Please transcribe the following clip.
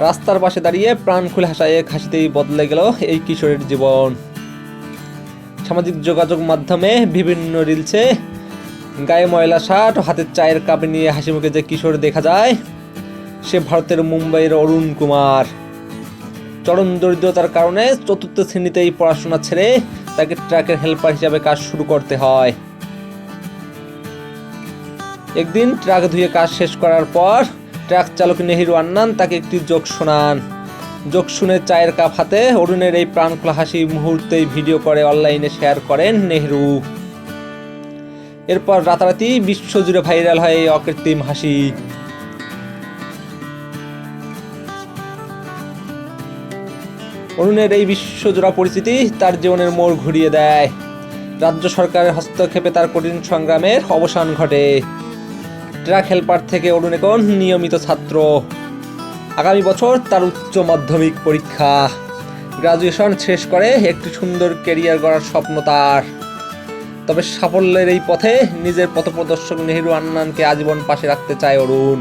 রাস্তার পাশে দাঁড়িয়ে প্রাণ খুলে হাসায় এক হাসিতেই বদলে গেল এই কিশোরের জীবন। সামাজিক যোগাযোগ মাধ্যমে বিভিন্ন রিলসে গায়ে ময়লা শার্ট ও হাতের চায়ের কাপে নিয়ে হাসি মুখে যে কিশোর দেখা যায়, সে ভারতের মুম্বাইয়ের অরুণ কুমার। চরম দরিদ্রতার কারণে ৪র্থ শ্রেণীতেই পড়াশোনা ছেড়ে তাকে ট্রাকের হেল্পার হিসাবে কাজ শুরু করতে হয়। একদিন ট্রাক ধুয়ে কাজ শেষ করার পর ট্রাক চালক নেহেরু আন্নান তাকে একটি জোক শোনান। জোক শুনে চায়ের কাপ হাতে অরুণের এই প্রাণখোলা হাসি মুহূর্তেই ভিডিও করে অনলাইনে শেয়ার করেন নেহেরু। এরপর রাতারাতি বিশ্বজুড়ে ভাইরাল হয় এই অকৃত্রিম হাসি। অরুণের এই বিশ্বজোড়া পরিচিতি তার জীবনের মোড় ঘুরিয়ে দেয়। রাজ্য সরকারের হস্তক্ষেপে তার কঠিন সংগ্রামের অবসান ঘটে। ট্রাক হেল্পার থেকে অরুণ এখন নিয়মিত ছাত্র। আগামী বছর তার উচ্চ মাধ্যমিক পরীক্ষা। গ্রাজুয়েশন শেষ করে একটি সুন্দর ক্যারিয়ার গড়ার স্বপ্ন তার। তবে সাফল্যের এই পথে নিজের পথপ্রদর্শক নেহেরু আন্নানকে আজীবন পাশে রাখতে চায় অরুণ।